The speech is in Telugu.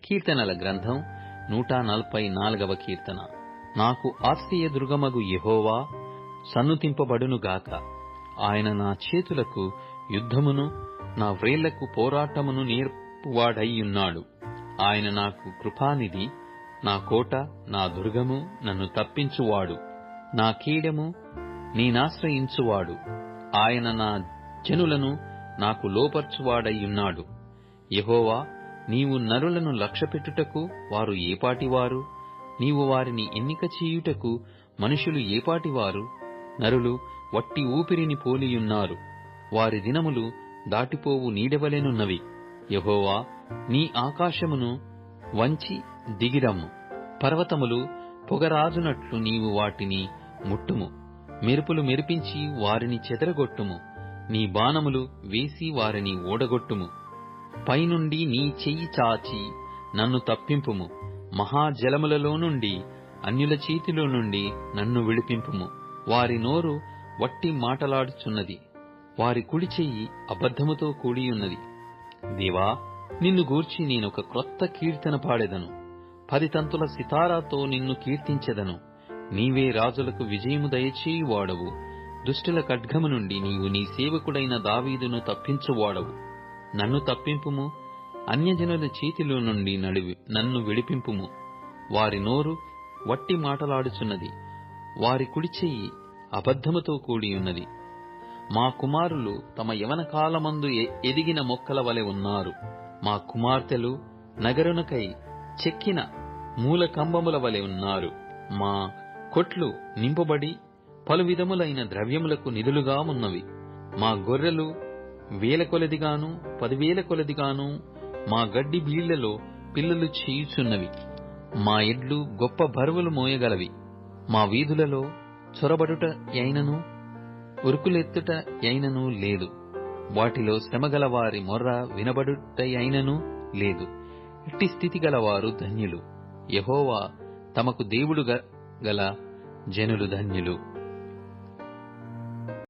కీర్తనల గ్రంథం 144వ కీర్తన. నాకు ఆశ్రయ దుర్గమగు యెహోవా సన్నుతింపబడునుగాక. ఆయన నా చేతులకు యుద్ధమును, నా వ్రేళ్లకు పోరాటమును నేర్పువాడైయున్నాడు. ఆయన నాకు కృపానిధి, నా కోట, నా దుర్గము, నన్ను తప్పించువాడు, నా కీడెము, నేనాశ్రయించువాడు. ఆయన నా జనులను నాకు లోపర్చువాడైయున్నాడు. యెహోవా, నీవు నరులను లక్ష్యపెట్టుటకు వారు ఏపాటివారు? నీవు వారిని ఎన్నిక చేయుటకు మనుషులు ఏపాటివారు? నరులు వట్టి ఊపిరిని పోలియున్నారు. వారి దినములు దాటిపోవు నీడవలెనున్నవి. యెహోవా, నీ ఆకాశమును వంచి దిగిరమ్ము. పర్వతములు పొగరాజునట్లు నీవు వాటిని ముట్టుము. మెరుపులు మెరిపించి వారిని చెదరగొట్టుము. నీ బాణములు వేసి వారిని ఓడగొట్టుము. పైనుండి నీ చెయ్యి చాచి నన్ను తప్పింపుము. మహాజలములలో నుండి, అన్యుల చేతిలో నుండి నన్ను విడిపింపుము. వారి నోరు వట్టి మాటలాడుచున్నది, వారి కుడి చెయ్యి అబద్ధముతో కూడియున్నది. దేవా, నిన్ను గూర్చి నేనొక క్రొత్త కీర్తన పాడెదను. 10 తంతుల సితారాతో నిన్ను కీర్తించెదను. నీవే రాజులకు విజయము దయచేయువాడవు. దుష్టుల ఖడ్గము నుండి నీవు నీ సేవకుడైన దావీదును తప్పించువాడవు. నన్ను తప్పింపుము. అన్యజనుల చేతిలో నుండి నన్ను విడిపింపుము. వారి నోరు వట్టి మాటలాడుచున్నది, వారి కుడి చెయ్యి అబద్ధముతో కూడియున్నది. మా కుమారులు తమ యవన కాలమందు ఎదిగిన మొక్కల వలె ఉన్నారు. మా కుమార్తెలు నగరునకై చెక్కిన మూల కంబముల వలె ఉన్నారు. మా కొట్లు నింపబడి పలు విధములైన ద్రవ్యములకు నిధులుగా ఉన్నవి. మా గొర్రెలు 1000 కొలదిగాను 10,000 కొలదిగాను మా గడ్డి బీళ్లలో పిల్లలు చేయుచున్నవి. మా ఎడ్లు గొప్ప బరువులు మోయగలవి. మా వీధులలో చొరబడుట అయినను ఉరుకులెత్తుట అయినను లేదు. వాటిలో శ్రమగల వారి మొర్ర వినబడుట అయినను లేదు. ఇట్టి స్థితి గలవారు ధన్యులు. యెహోవా తమకు దేవుడు గల జనులు ధన్యులు.